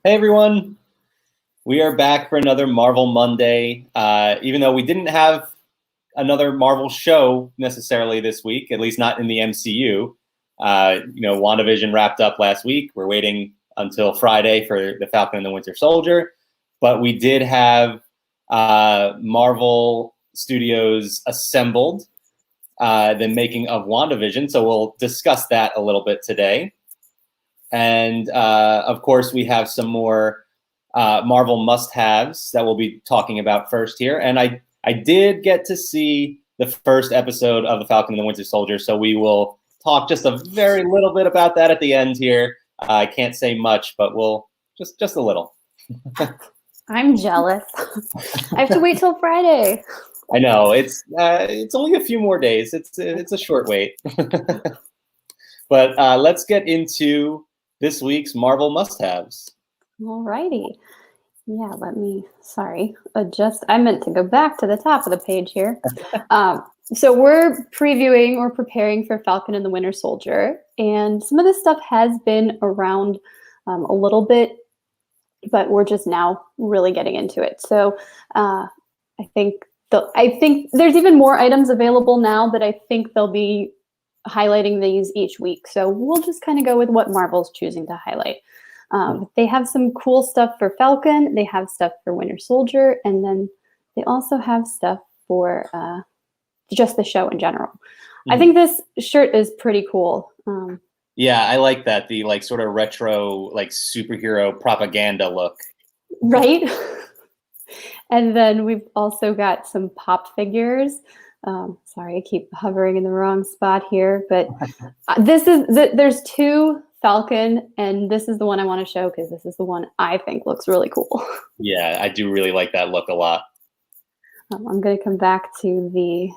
Hey everyone, we are back for another Marvel Monday. Even though we didn't have another Marvel show necessarily this week, at least not in the MCU. WandaVision wrapped up last week. We're waiting until Friday for the Falcon and the Winter Soldier. But we did have Marvel Studios assembled, the Making of WandaVision. So we'll discuss that a little bit today. And of course, we have some more Marvel must-haves that we'll be talking about first here. And I did get to see the first episode of The Falcon and the Winter Soldier, so we will talk just a very little bit about that at the end here. I can't say much, but we'll just a little. I'm jealous. I have to wait till Friday. I know it's only a few more days. It's a short wait. But let's get into this week's Marvel must-haves. Alrighty. Yeah, adjust. I meant to go back to the top of the page here. So we're previewing or preparing for Falcon and the Winter Soldier. And some of this stuff has been around a little bit, but we're just now really getting into it. So I think there's even more items available now, but I think they'll be highlighting these each week. So we'll just kind of go with what Marvel's choosing to highlight. They have some cool stuff for Falcon. They have stuff for Winter Soldier. And then they also have stuff for just the show in general. Mm-hmm. I think this shirt is pretty cool. Yeah, I like that. The sort of retro, superhero propaganda look. Right. And then we've also got some pop figures. Sorry, I keep hovering in the wrong spot here, but there's two Falcon, and this is the one I want to show because this is the one I think looks really cool. Yeah, I do really like that look a lot. I'm going to come back to the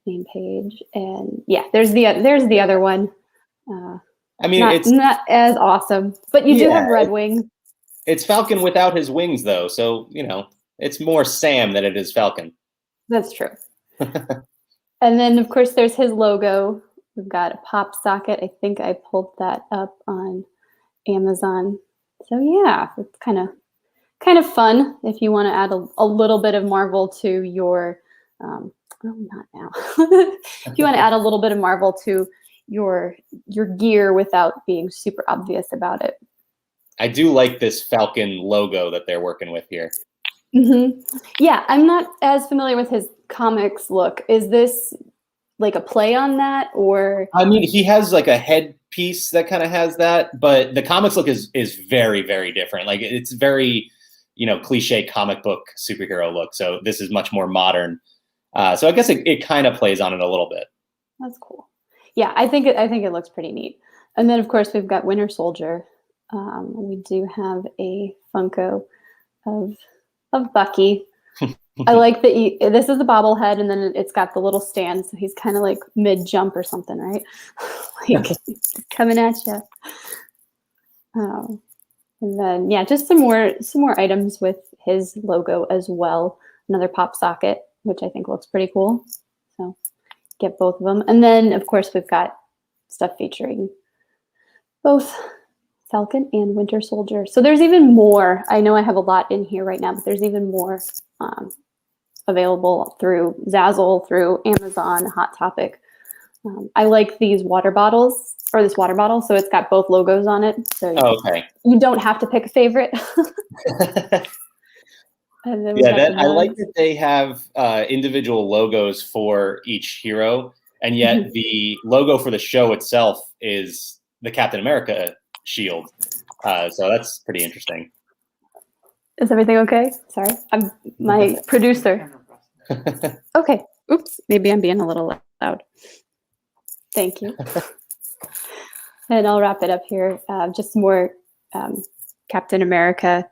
main page, and yeah, there's the other one. It's not as awesome, but you do have Red Wing. It's Falcon without his wings, though, so it's more Sam than it is Falcon. That's true. And then, of course, there's his logo. We've got a pop socket. I think I pulled that up on Amazon. So yeah, it's kind of fun if you want to add a little bit of Marvel to your. Not now. If you want to add a little bit of Marvel to your gear without being super obvious about it. I do like this Falcon logo that they're working with here. Mm-hmm. Yeah, I'm not as familiar with his comics look. Is this like a play on that, or? He has a headpiece that kind of has that, but the comics look is very, very different. It's very, cliche comic book superhero look. So this is much more modern. So I guess it kind of plays on it a little bit. That's cool. Yeah, I think it looks pretty neat. And then of course we've got Winter Soldier. We do have a Funko of Bucky. I like that this is the bobblehead, and then it's got the little stand, so he's kind of like mid-jump or something, right? Coming at you. And then just some more items with his logo as well. Another pop socket, which I think looks pretty cool. So get both of them, and then of course we've got stuff featuring both Falcon and Winter Soldier. So there's even more. I know I have a lot in here right now, but there's even more available through Zazzle, through Amazon, Hot Topic. I like these water bottles, or this water bottle, so it's got both logos on it. So okay. You don't have to pick a favorite. And then I like that they have individual logos for each hero, and yet the logo for the show itself is the Captain America shield. So that's pretty interesting. Is everything okay? Sorry, I'm my producer. Okay. Oops. Maybe I'm being a little loud. Thank you. And I'll wrap it up here. Just more Captain America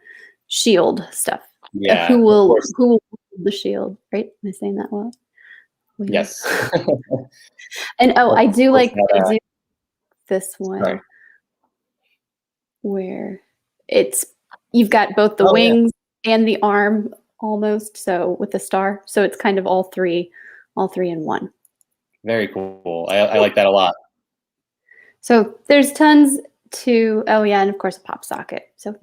shield stuff. Yeah. Who will hold the shield? Right? Am I saying that well? Yes. And I do this one. Sorry. Where you've got both the wings and the arm almost, so with the star. So it's kind of all three in one. Very cool. I like that a lot. So there's tons to, oh yeah, and of course a pop socket. So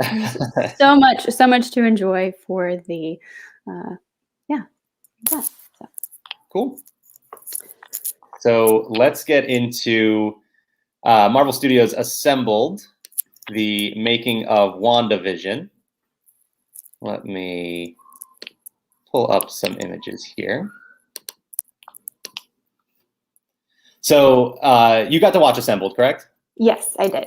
so much to enjoy for the, yeah. So. Cool. So let's get into Marvel Studios assembled the Making of WandaVision. Let me pull up some images here. So you got to watch Assembled, correct? Yes, I did.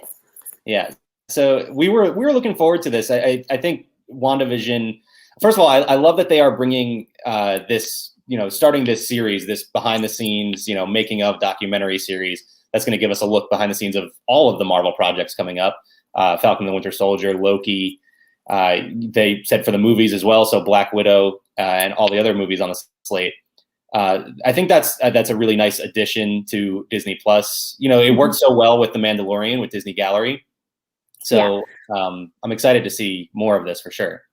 Yeah. So we were looking forward to this. I think WandaVision. First of all, I love that they are bringing this, starting this series, this behind the scenes, making of documentary series that's going to give us a look behind the scenes of all of the Marvel projects coming up. Falcon and the Winter Soldier, Loki. They said for the movies as well, so Black Widow and all the other movies on the slate. I think that's a really nice addition to Disney Plus. It worked so well with The Mandalorian with Disney Gallery. So I'm excited to see more of this for sure.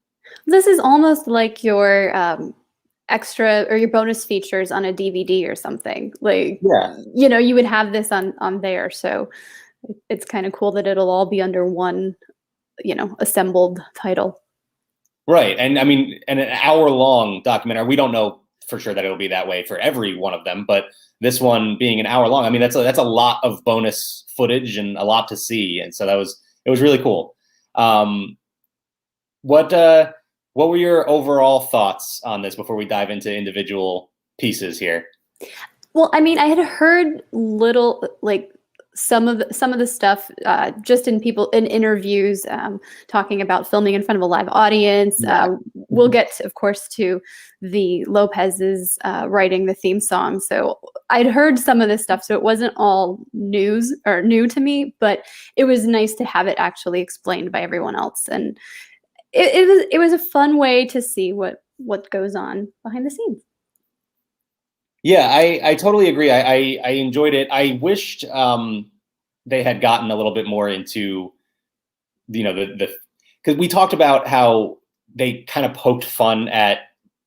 This is almost like your extra or your bonus features on a DVD or something. Like, you would have this on there. So it's kind of cool that it'll all be under one, assembled title. Right. And I mean, an hour-long documentary, we don't know for sure that it'll be that way for every one of them, but this one being an hour long, I mean, that's a lot of bonus footage and a lot to see. And so it was really cool. What were your overall thoughts on this before we dive into individual pieces here? Well, I mean, I had heard some of the stuff just in interviews talking about filming in front of a live audience. We'll get, of course, to the Lopez's writing the theme song. So I'd heard some of this stuff, so it wasn't all news or new to me, but it was nice to have it actually explained by everyone else. And it was a fun way to see what goes on behind the scenes. Yeah, I totally agree. I enjoyed it. I wished they had gotten a little bit more into, because we talked about how they kind of poked fun at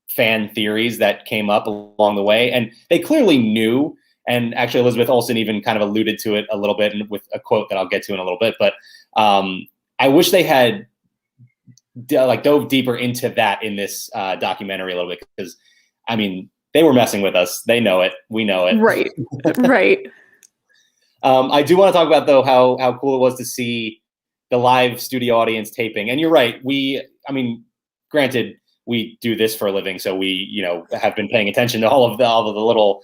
fan theories that came up along the way, and they clearly knew. And actually, Elizabeth Olsen even kind of alluded to it a little bit with a quote that I'll get to in a little bit. But I wish they had dove deeper into that in this documentary a little bit, because I mean, they were messing with us. They know it. We know it. Right. Right. I do want to talk about, though, how cool it was to see the live studio audience taping. And you're right. Granted, we do this for a living, so we, have been paying attention to all of the little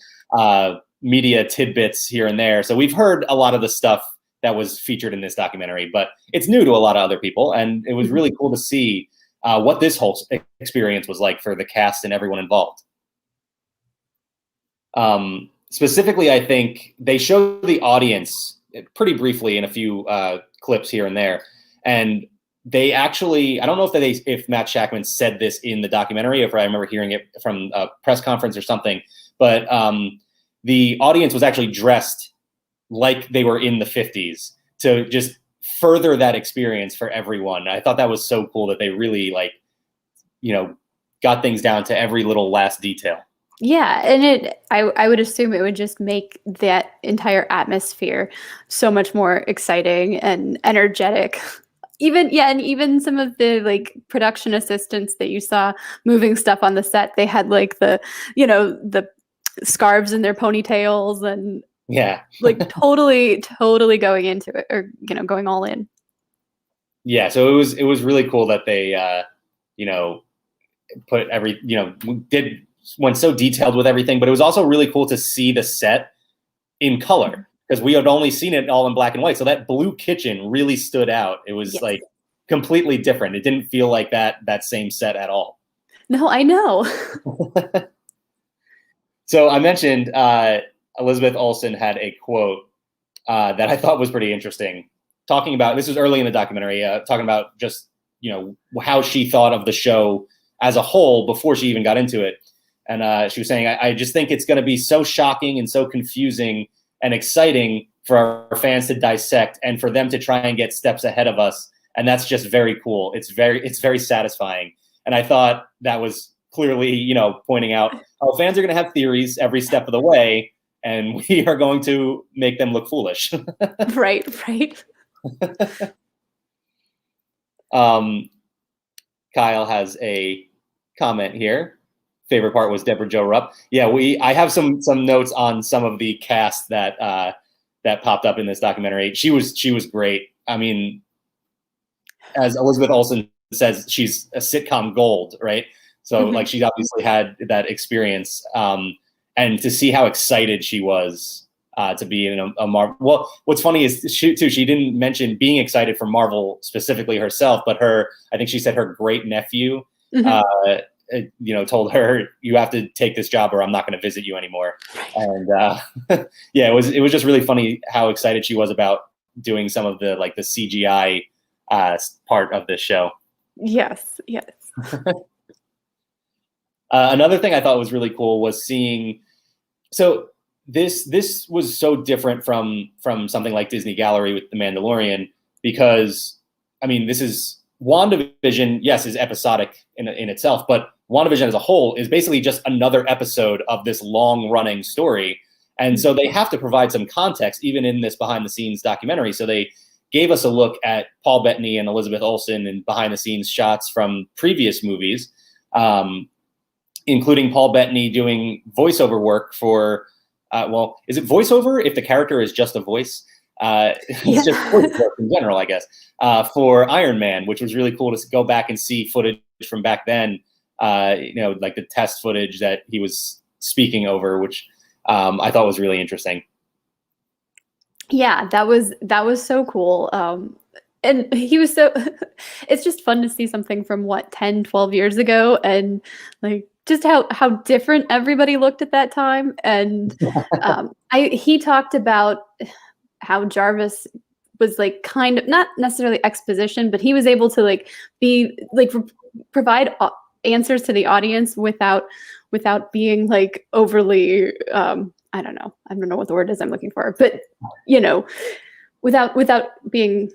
media tidbits here and there. So we've heard a lot of the stuff that was featured in this documentary, but it's new to a lot of other people. And it was really cool to see what this whole experience was like for the cast and everyone involved. Specifically, I think they showed the audience pretty briefly in a few clips here and there. And they actually, I don't know if Matt Shakman said this in the documentary, if I remember hearing it from a press conference or something, but the audience was actually dressed like they were in the 50s to just further that experience for everyone. I thought that was so cool that they really got things down to every little last detail. Yeah, and I would assume it would just make that entire atmosphere so much more exciting and energetic. Even some of the production assistants that you saw moving stuff on the set, they had the scarves in their ponytails and totally going into it, or going all in. Yeah, so it was really cool that they put went so detailed with everything, but it was also really cool to see the set in color, because we had only seen it all in black and white. So that blue kitchen really stood out. It was completely different. It didn't feel like that same set at all. No, I know. So I mentioned Elizabeth Olsen had a quote that I thought was pretty interesting, talking about, this was early in the documentary, talking about just, how she thought of the show as a whole before she even got into it. And she was saying, I just think it's going to be so shocking and so confusing and exciting for our fans to dissect and for them to try and get steps ahead of us. And that's just very cool. It's very satisfying. And I thought that was clearly, pointing out how fans are going to have theories every step of the way, and we are going to make them look foolish. Right. Kyle has a comment here. Favorite part was Deborah Jo Rupp. Yeah, I have some notes on some of the cast that popped up in this documentary. She was great. I mean, as Elizabeth Olsen says, she's a sitcom gold, right? So like she's obviously had that experience, and to see how excited she was to be in a Marvel. Well, what's funny is she didn't mention being excited for Marvel specifically herself, but I think she said her great nephew, told her, you have to take this job or I'm not going to visit you anymore. And yeah, it was just really funny how excited she was about doing some of the the CGI part of this show. Yes. Another thing I thought was really cool was seeing. So this was so different from something like Disney Gallery with The Mandalorian, because I mean, this is WandaVision. Yes, is episodic in itself, but WandaVision as a whole is basically just another episode of this long running story. And so they have to provide some context even in this behind the scenes documentary. So they gave us a look at Paul Bettany and Elizabeth Olsen and behind the scenes shots from previous movies, including Paul Bettany doing voiceover work for, is it voiceover if the character is just a voice? It's just voice work in general, I guess, for Iron Man, which was really cool to go back and see footage from back then, like the test footage that he was speaking over, which I thought was really interesting. Yeah, that was so cool. And he was so, it's just fun to see something from 10, 12 years ago, and like just how different everybody looked at that time. And he talked about how Jarvis was like kind of not necessarily exposition, but he was able to provide answers to the audience without being like overly I don't know what the word is I'm looking for, but without being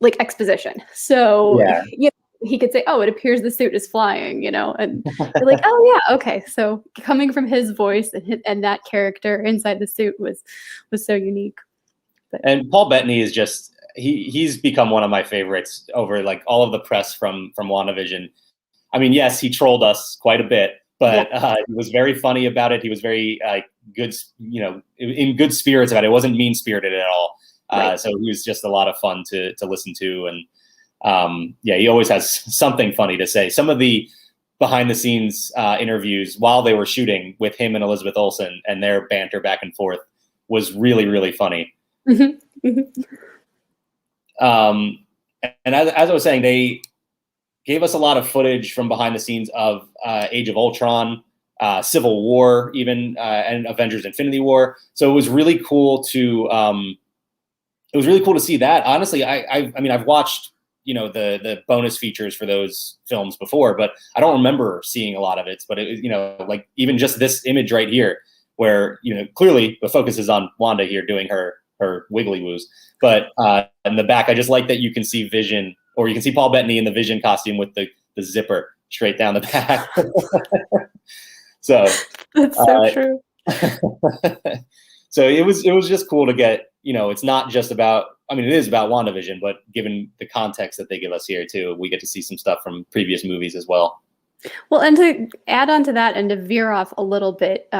like exposition. So he could say, oh, it appears the suit is flying, and you're like, oh yeah, okay. So coming from his voice and that character inside the suit was so unique. And Paul Bettany is just he's become one of my favorites over like all of the press from WandaVision. I mean, yes, he trolled us quite a bit, but he was very funny about it. He was very good, in good spirits about it. It wasn't mean spirited at all. So he was just a lot of fun to listen to. And he always has something funny to say. Some of the behind the scenes interviews while they were shooting with him and Elizabeth Olsen and their banter back and forth was really, really funny. And as I was saying, they gave us a lot of footage from behind the scenes of Age of Ultron, Civil War, even and Avengers: Infinity War. So it was really cool to see that. Honestly, I mean, I've watched the bonus features for those films before, but I don't remember seeing a lot of it. But it, like even just this image right here, where clearly the focus is on Wanda here doing her wiggly woos, but in the back, I just like that you can see Vision, or you can see Paul Bettany in the Vision costume with the zipper straight down the back. So that's so true. So it was just cool to get, it's not just about, I mean, it is about WandaVision, but given the context that they give us here too, we get to see some stuff from previous movies as well. Well, and to add on to that and to veer off a little bit,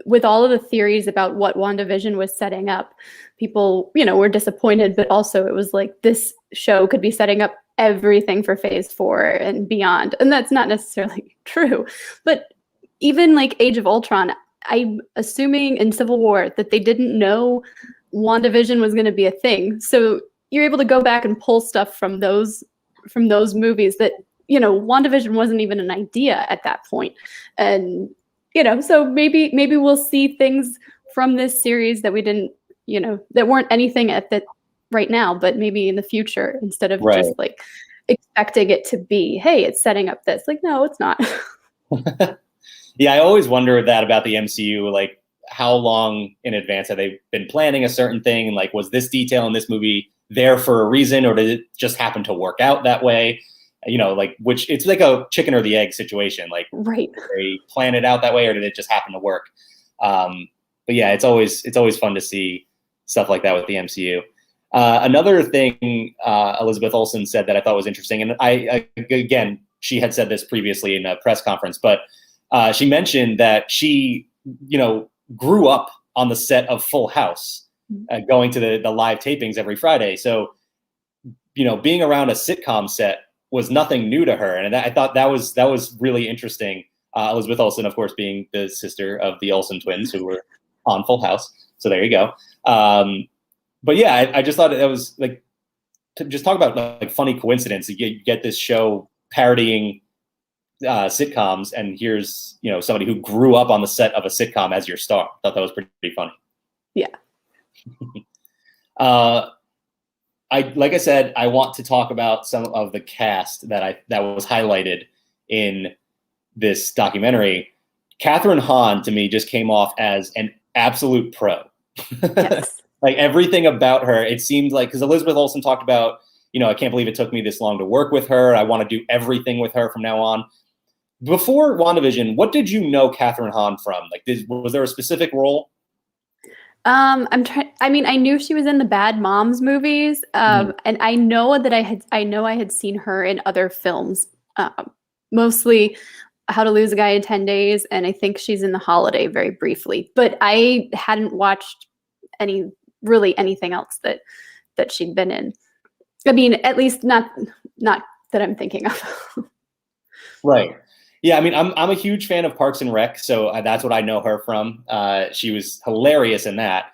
with all of the theories about what WandaVision was setting up, people, were disappointed, but also it was like this show could be setting up everything for Phase 4 and beyond. And that's not necessarily true. But even like Age of Ultron, I'm assuming in Civil War that they didn't know WandaVision was going to be a thing. So you're able to go back and pull stuff from those movies that, WandaVision wasn't even an idea at that point. And so maybe we'll see things from this series that we didn't, that weren't anything at that right now, but maybe in the future, instead of just like expecting it to be, hey, it's setting up this. Like, no, it's not. Yeah, I always wonder that about the MCU. Like, how long in advance have they been planning a certain thing? And like, was this detail in this movie there for a reason, or did it just happen to work out that way? Which it's like a chicken or the egg situation. Like, right. Did they plan it out that way, or did it just happen to work? But yeah, it's always fun to see stuff like that with the MCU. Another thing Elizabeth Olsen said that I thought was interesting, and again, she had said this previously in a press conference, but she mentioned that she, grew up on the set of Full House, going to the live tapings every Friday. So, being around a sitcom set was nothing new to her, and I thought that was really interesting. Elizabeth Olsen, of course, being the sister of the Olsen twins who were on Full House. So there you go. But yeah, I just thought that was like, to just talk about like funny coincidence. You get this show parodying sitcoms, and here's somebody who grew up on the set of a sitcom as your star. I thought that was pretty funny. Yeah. Like I said, I want to talk about some of the cast that was highlighted in this documentary. Catherine Hahn to me just came off as an absolute pro. Yes. Like everything about her, it seemed like, because Elizabeth Olsen talked about, I can't believe it took me this long to work with her. I want to do everything with her from now on. Before WandaVision, what did you know Catherine Hahn from? Like, was there a specific role? I knew she was in the Bad Moms movies, and I know that I had seen her in other films, mostly How to Lose a Guy in 10 Days, and I think she's in The Holiday very briefly. But I hadn't watched anything else that she'd been in. I mean, at least not that I'm thinking of. Right. Yeah, I mean, I'm a huge fan of Parks and Rec, so that's what I know her from. She was hilarious in that,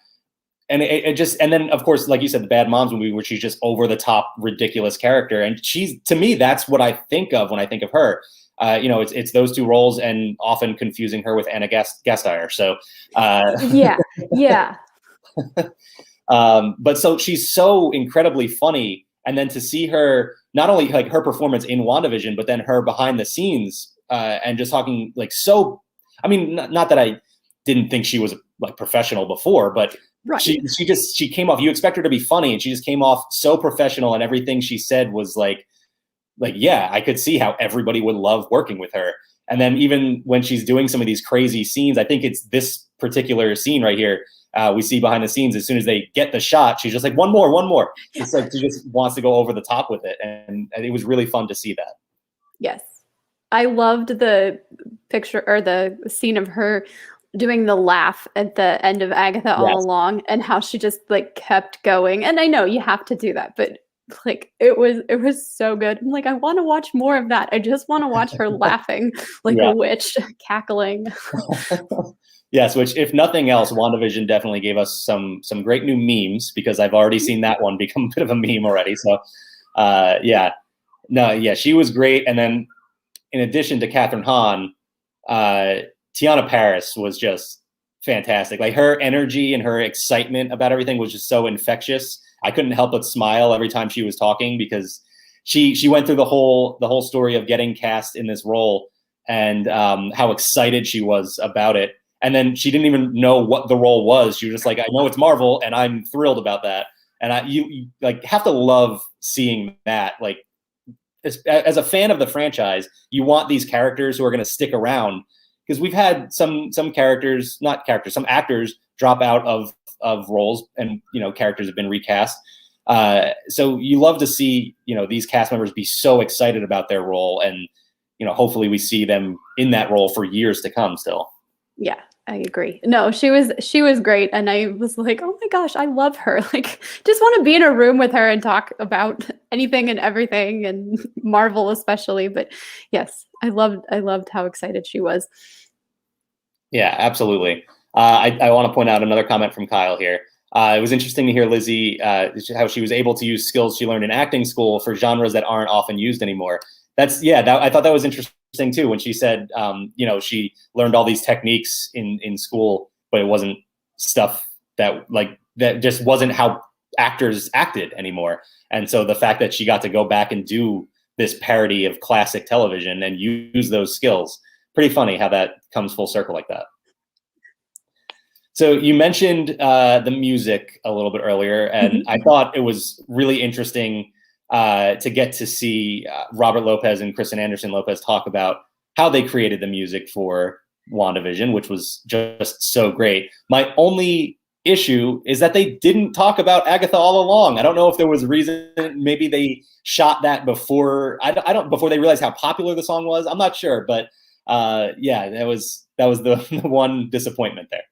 and and then of course, like you said, the Bad Moms movie, where she's just over the top, ridiculous character, and to me, that's what I think of when I think of her. It's those two roles, and often confusing her with Anna Gasteyer. So, yeah. But so she's so incredibly funny, and then to see her, not only like her performance in WandaVision, but then her behind the scenes. And just talking like so, I mean, not that I didn't think she was like professional before, but right. she came off. You expect her to be funny, and she just came off so professional, and everything she said was like yeah, I could see how everybody would love working with her. And then even when she's doing some of these crazy scenes, I think it's this particular scene right here. We see behind the scenes, as soon as they get the shot, she's just like, one more. It's like she just wants to go over the top with it, and it was really fun to see that. Yes. I loved the picture or the scene of her doing the laugh at the end of Agatha all along, and how she just like kept going. And I know you have to do that, but like it was so good. I'm like, I want to watch more of that. I just want to watch her laughing like a witch, cackling. Yes, which if nothing else, WandaVision definitely gave us some great new memes, because I've already seen that one become a bit of a meme already. So she was great. And then, in addition to Catherine Hahn, Tiana Paris was just fantastic. Like her energy and her excitement about everything was just so infectious. I couldn't help but smile every time she was talking, because she went through the whole story of getting cast in this role, and how excited she was about it. And then she didn't even know what the role was. She was just like, I know it's Marvel, and I'm thrilled about that. And you like have to love seeing that. Like, as a fan of the franchise, you want these characters who are going to stick around, because we've had some actors drop out of roles, and characters have been recast. So you love to see these cast members be so excited about their role, and hopefully we see them in that role for years to come still. Yeah, I agree. No, she was great, and I was like, oh my gosh, I love her. Like, just want to be in a room with her and talk about anything and everything, and Marvel especially. But yes, I loved how excited she was. Yeah, absolutely. I want to point out another comment from Kyle here. It was interesting to hear Lizzie how she was able to use skills she learned in acting school for genres that aren't often used anymore. I thought that was interesting too, when she said, she learned all these techniques in school, but it wasn't stuff that just wasn't how actors acted anymore. And so the fact that she got to go back and do this parody of classic television and use those skills, pretty funny how that comes full circle like that. So you mentioned the music a little bit earlier, and I thought it was really interesting to get to see Robert Lopez and Kristen Anderson Lopez talk about how they created the music for WandaVision, which was just so great. My only issue is that they didn't talk about Agatha all along. I don't know if there was a reason. Maybe they shot that before before they realized how popular the song was. I'm not sure, but yeah, that was the one disappointment there.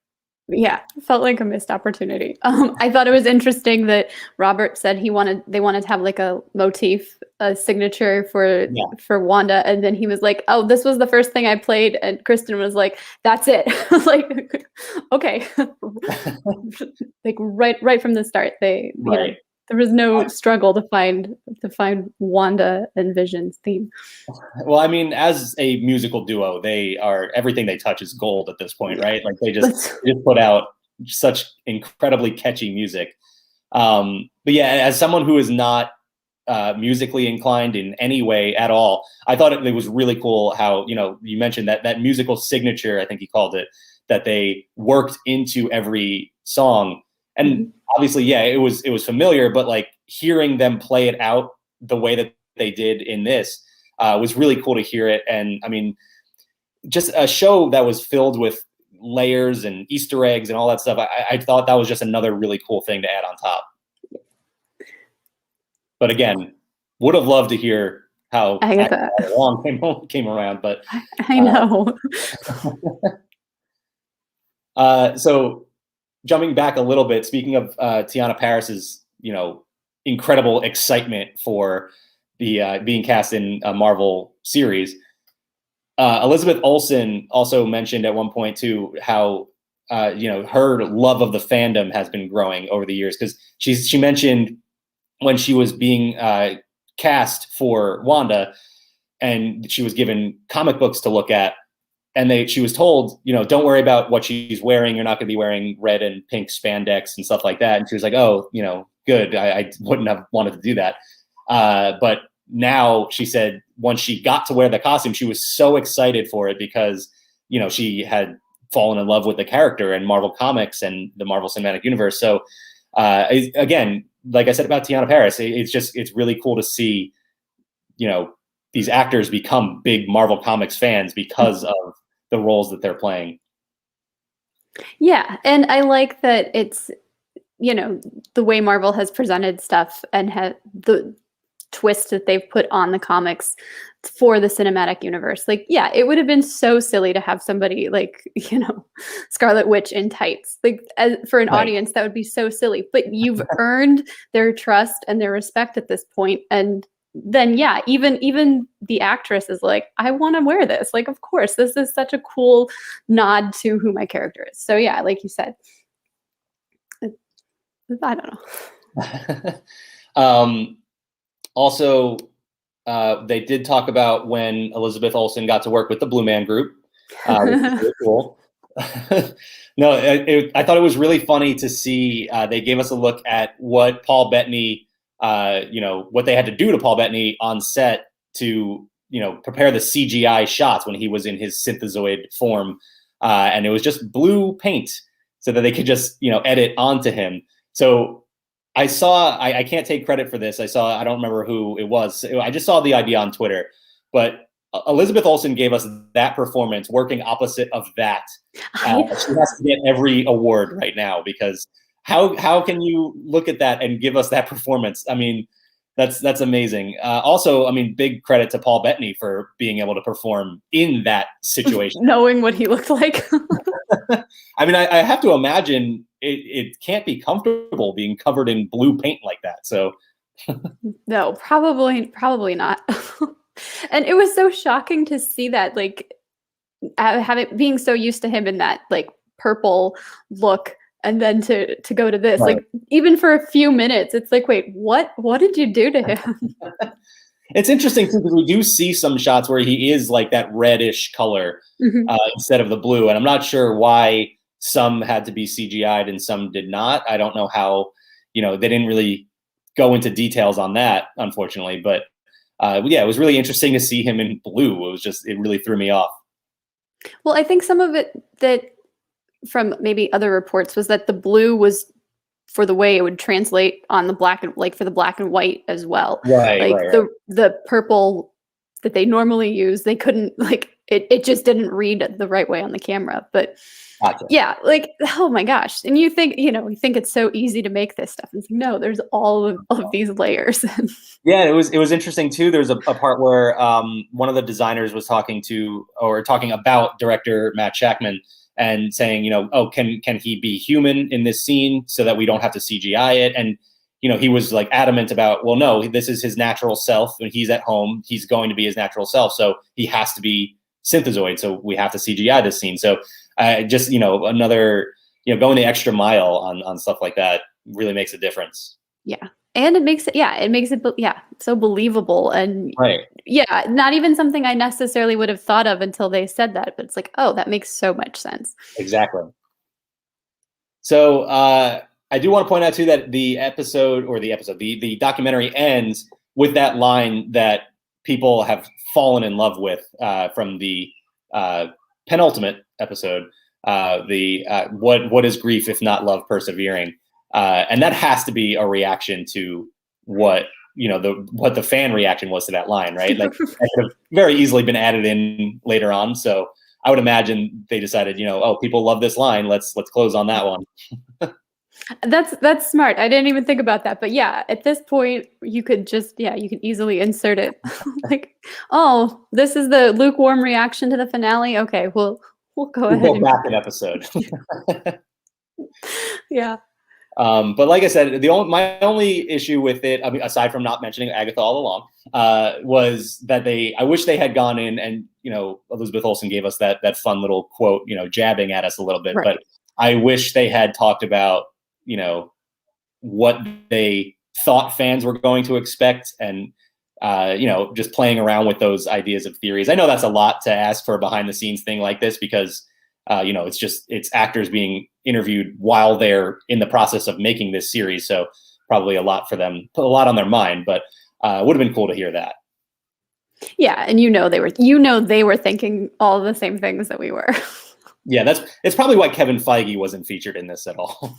Yeah, felt like a missed opportunity. I thought it was interesting that Robert said they wanted to have like a motif, a signature for Wanda, and then he was like, "Oh, this was the first thing I played," and Kristen was like, "That's it." Like, okay, like right from the start, you know, there was no struggle to find Wanda and Vision's theme. Well, I mean, as a musical duo, everything they touch is gold at this point, right? Like they just put out such incredibly catchy music. But yeah, as someone who is not musically inclined in any way at all, I thought it was really cool how, you know, you mentioned that musical signature, I think he called it, that they worked into every song. And obviously, yeah, it was familiar, but like hearing them play it out the way that they did in this was really cool to hear it. And I mean, just a show that was filled with layers and Easter eggs and all that stuff. I thought that was just another really cool thing to add on top. But again, would have loved to hear how long came around, but I know. So jumping back a little bit, speaking of Teyonah Parris's, you know, incredible excitement for the being cast in a Marvel series, Elizabeth Olsen also mentioned at one point too how you know, her love of the fandom has been growing over the years, because she mentioned when she was being cast for Wanda and she was given comic books to look at, and she was told, you know, don't worry about what she's wearing. You're not going to be wearing red and pink spandex and stuff like that. And she was like, oh, you know, good. I wouldn't have wanted to do that. But now she said once she got to wear the costume, she was so excited for it because, you know, she had fallen in love with the character and Marvel Comics and the Marvel Cinematic Universe. So again, like I said about Teyonah Parris, it's really cool to see, you know, these actors become big Marvel Comics fans because of the roles that they're playing. Yeah, and I like that it's, you know, the way Marvel has presented stuff and the twist that they've put on the comics for the cinematic universe. Like, yeah, it would have been so silly to have somebody like, you know, Scarlet Witch in tights. Like, for an audience, that would be so silly. But you've earned their trust and their respect at this point, and then yeah, even the actress is like, I want to wear this. Like, of course, this is such a cool nod to who my character is. So yeah, like you said, I don't know. Also, they did talk about when Elizabeth Olsen got to work with the Blue Man Group, which is really cool. No, I thought it was really funny to see. They gave us a look at what Paul Bettany, you know, what they had to do to Paul Bettany on set to, you know, prepare the CGI shots when he was in his synthezoid form, and it was just blue paint so that they could just, you know, edit onto him. So I saw, I can't take credit for this. I don't remember who it was. I just saw the idea on Twitter, but Elizabeth Olsen gave us that performance working opposite of that. She has to get every award right now, because how can you look at that and give us that performance? I mean, that's amazing. Also, I mean, big credit to Paul Bettany for being able to perform in that situation. Knowing what he looked like. I mean, I have to imagine it can't be comfortable being covered in blue paint like that. So no, probably not. And it was so shocking to see that, like, being so used to him in that like purple look, and then to go to this, like, even for a few minutes, it's like, wait, what did you do to him? It's interesting too, because we do see some shots where he is like that reddish color instead of the blue, and I'm not sure why some had to be CGI'd and some did not. I don't know how, you know, they didn't really go into details on that, unfortunately. But yeah, it was really interesting to see him in blue. It really threw me off. Well, I think some of it that from maybe other reports was that the blue was for the way it would translate on the black and, like, for the black and white as well. Like the purple that they normally use, they couldn't, like, it just didn't read the right way on the camera. But Gotcha. Yeah, like, oh my gosh. And you think, we think it's so easy to make this stuff. It's like, no, there's all of these layers. Yeah, it was interesting too. There's a part where one of the designers was talking about director Matt Shakman and saying, oh, can he be human in this scene so that we don't have to CGI it? And he was like adamant about, well, no, this is his natural self. When he's at home, he's going to be his natural self. So he has to be synthezoid. So we have to CGI this scene. So just, another, going the extra mile on stuff like that really makes a difference. Yeah. And it makes it so believable. And right. Yeah, not even something I necessarily would have thought of until they said that. But it's like, oh, that makes so much sense. Exactly. So I do want to point out too that the documentary ends with that line that people have fallen in love with from the penultimate episode. What is grief if not love persevering? And that has to be a reaction to what the fan reaction was to that line, right? Like that could have very easily been added in later on. So I would imagine they decided, oh, people love this line. Let's close on that one. That's smart. I didn't even think about that. But yeah, at this point, you could easily insert it. Like, oh, this is the lukewarm reaction to the finale. Okay, we'll go ahead. We'll go back an episode. Yeah. But like I said, my only issue with it, I mean, aside from not mentioning Agatha all along, was that I wish they had gone in and, Elizabeth Olsen gave us that fun little quote, jabbing at us a little bit. Right. But I wish they had talked about, what they thought fans were going to expect and, just playing around with those ideas of theories. I know that's a lot to ask for a behind the scenes thing like this because, it's actors being interviewed while they're in the process of making this series. So probably a lot for them, put a lot on their mind, but it would have been cool to hear that. Yeah. And they were thinking all the same things that we were. Yeah. It's probably why Kevin Feige wasn't featured in this at all.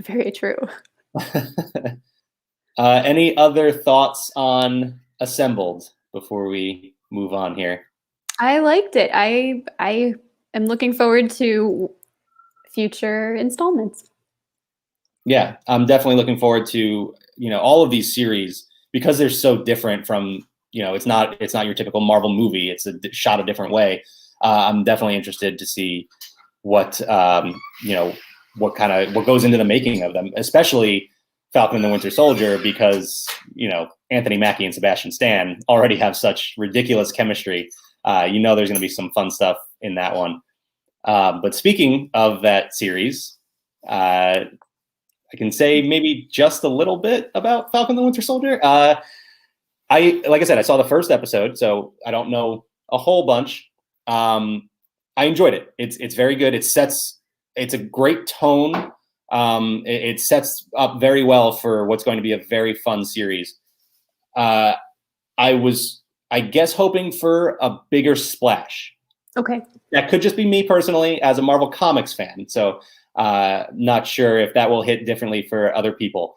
Very true. Any other thoughts on Assembled before we move on here? I liked it. I am looking forward to future installments. Yeah, I'm definitely looking forward to, all of these series because they're so different from, it's not your typical Marvel movie. It's shot a different way. I'm definitely interested to see what goes into the making of them, especially Falcon and the Winter Soldier, because, Anthony Mackie and Sebastian Stan already have such ridiculous chemistry. There's going to be some fun stuff in that one. But speaking of that series, I can say maybe just a little bit about Falcon and the Winter Soldier. Like I said, I saw the first episode, so I don't know a whole bunch. I enjoyed it. It's very good. It's a great tone. It sets up very well for what's going to be a very fun series. I was, I guess, hoping for a bigger splash. Okay. That could just be me personally as a Marvel Comics fan. So not sure if that will hit differently for other people.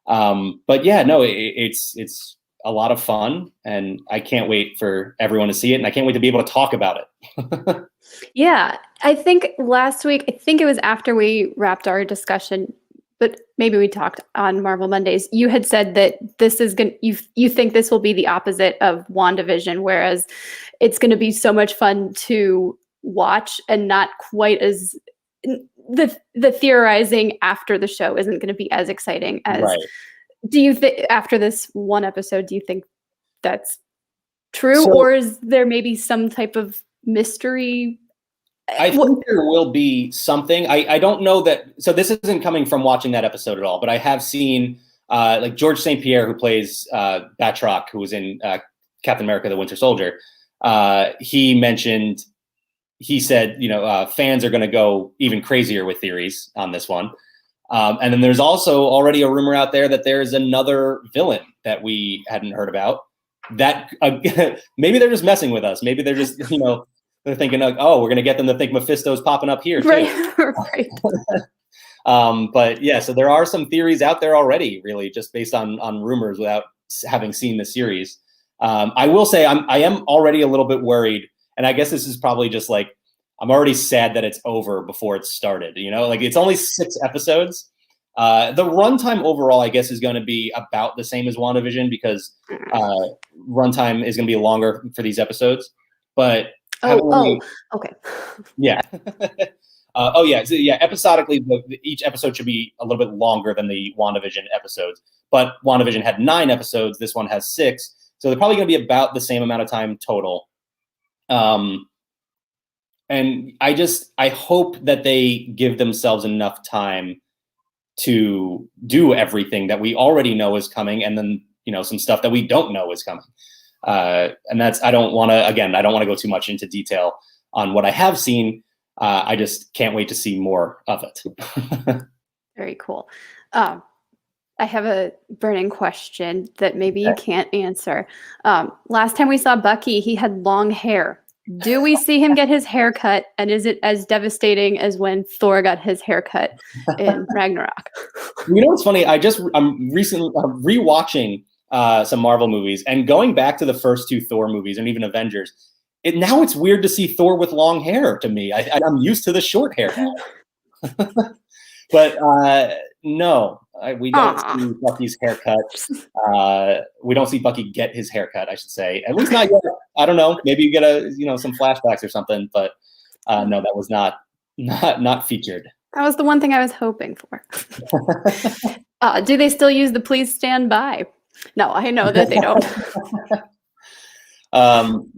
But yeah, no, it's a lot of fun and I can't wait for everyone to see it. And I can't wait to be able to talk about it. Yeah. I think last week, it was after we wrapped our discussion, but maybe we talked on Marvel Mondays. You had said that this is you think this will be the opposite of WandaVision, whereas it's going to be so much fun to watch and not quite as the theorizing after the show isn't going to be as exciting as. Right. Do you think after this one episode, do you think that's true, or is there maybe some type of mystery? I think there will be something. I don't know that. So this isn't coming from watching that episode at all, but I have seen like George St. Pierre, who plays Batroc, who was in Captain America: The Winter Soldier. He said, fans are going to go even crazier with theories on this one. And then there's also already a rumor out there that there's another villain that we hadn't heard about. That maybe they're just messing with us. Maybe they're just, they're thinking, oh, we're going to get them to think Mephisto's popping up here too. Right. But yeah, so there are some theories out there already, really, just based on rumors without having seen the series. I will say I am already a little bit worried, and I guess this is probably just like I'm already sad that it's over before it started. You know, like it's only 6 episodes. The runtime overall, I guess, is going to be about the same as WandaVision because runtime is going to be longer for these episodes. But okay. Yeah. Oh yeah, so, yeah. Episodically, each episode should be a little bit longer than the WandaVision episodes. But WandaVision had 9 episodes. This one has 6, so they're probably going to be about the same amount of time total. And I hope that they give themselves enough time to do everything that we already know is coming, and then some stuff that we don't know is coming. And that's I don't want to go too much into detail on what I have seen. I just can't wait to see more of it. Very cool. I have a burning question that maybe you can't answer. Last time we saw Bucky, he had long hair. Do we see him get his hair cut? And is it as devastating as when Thor got his haircut in Ragnarok? You know what's funny? I'm recently rewatching some Marvel movies and going back to the first 2 Thor movies and even Avengers. Now it's weird to see Thor with long hair to me. I'm used to the short hair now. But no, we don't see Bucky's haircut. We don't see Bucky get his haircut, I should say. At least not yet. I don't know. Maybe you get some flashbacks or something. But no, that was not featured. That was the one thing I was hoping for. Do they still use the "please stand by"? No, I know that they don't.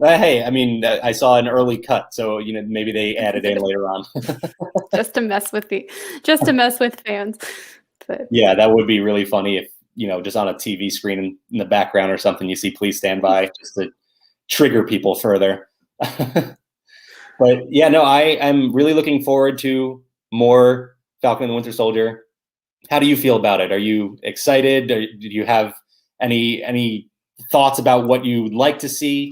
Hey, I mean, I saw an early cut, so maybe they added in later on. just to mess with fans. But yeah, that would be really funny if just on a TV screen in the background or something, you see "please stand by" just to trigger people further. But yeah, no, I'm really looking forward to more Falcon and the Winter Soldier. How do you feel about it? Are you excited? Or do you have any thoughts about what you'd like to see?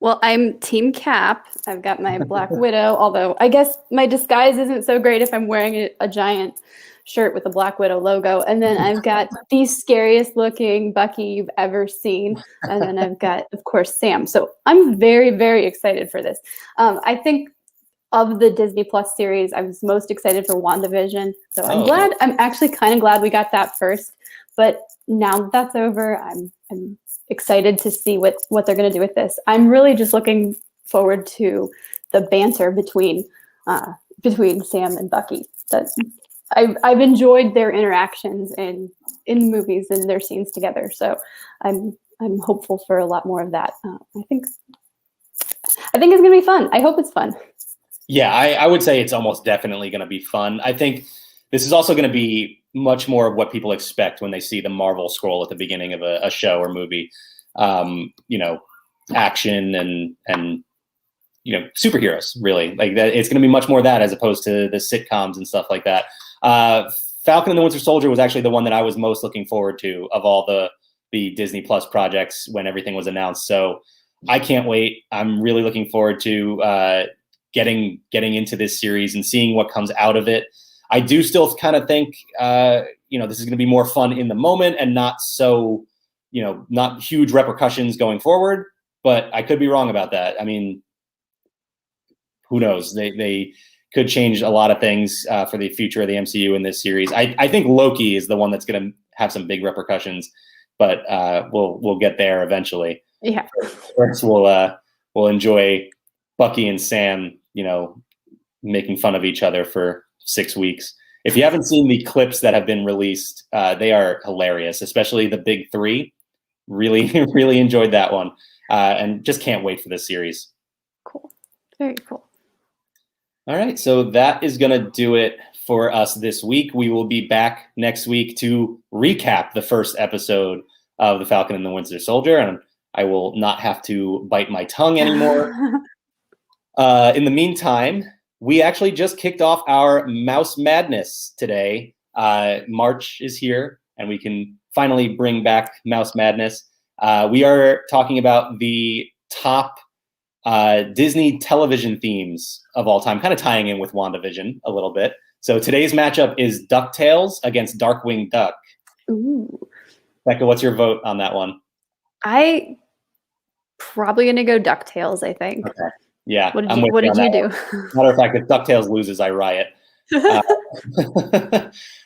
Well, I'm Team Cap. I've got my Black Widow, although I guess my disguise isn't so great if I'm wearing a giant shirt with a Black Widow logo. And then I've got the scariest looking Bucky you've ever seen. And then I've got, of course, Sam. So I'm very, very excited for this. I think of the Disney Plus series, I was most excited for WandaVision. So I'm actually kind of glad we got that first. But now that that's over, I'm excited to see what they're going to do with this. I'm really just looking forward to the banter between Sam and Bucky. I've enjoyed their interactions in movies and their scenes together. So I'm hopeful for a lot more of that. I think it's going to be fun. I hope it's fun. Yeah, I would say it's almost definitely going to be fun. I think this is also going to be much more of what people expect when they see the Marvel scroll at the beginning of a show or movie. Action and superheroes, really. Like that, it's going to be much more that as opposed to the sitcoms and stuff like that. Falcon and the Winter Soldier was actually the one that I was most looking forward to of all the Disney Plus projects when everything was announced. So I can't wait. I'm really looking forward to getting into this series and seeing what comes out of it. I do still kind of think, this is going to be more fun in the moment and not so, not huge repercussions going forward. But I could be wrong about that. I mean, who knows? They could change a lot of things for the future of the MCU in this series. I think Loki is the one that's going to have some big repercussions, but we'll get there eventually. Yeah. First, we'll enjoy Bucky and Sam, making fun of each other for 6 weeks. If you haven't seen the clips that have been released, they are hilarious, especially the big 3. Really, really enjoyed that one. And just can't wait for this series. Cool. Very cool. All right. So that is going to do it for us this week. We will be back next week to recap the first episode of The Falcon and the Winter Soldier. And I will not have to bite my tongue anymore. In the meantime, we actually just kicked off our Mouse Madness today. March is here, and we can finally bring back Mouse Madness. We are talking about the top Disney television themes of all time, kind of tying in with WandaVision a little bit. So today's matchup is DuckTales against Darkwing Duck. Ooh. Bekah, what's your vote on that one? I probably going to go DuckTales, I think. Okay. Yeah, What did I'm you with What you on did you that do? one. Matter of fact, if DuckTales loses, I riot.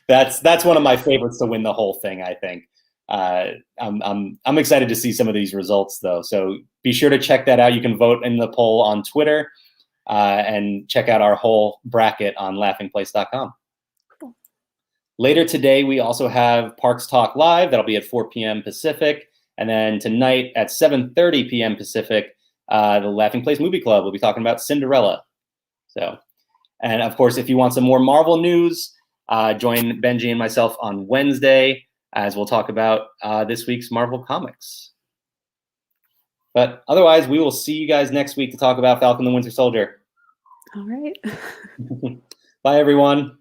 That's one of my favorites to win the whole thing, I think. I'm excited to see some of these results, though. So be sure to check that out. You can vote in the poll on Twitter and check out our whole bracket on laughingplace.com. Cool. Later today, we also have Parks Talk Live. That'll be at 4 p.m. Pacific. And then tonight at 7:30 p.m. Pacific, the Laughing Place Movie Club will be talking about Cinderella. So, and of course, if you want some more Marvel news, join Benji and myself on Wednesday as we'll talk about this week's Marvel comics. But otherwise, we will see you guys next week to talk about Falcon the Winter Soldier. All right. Bye, everyone.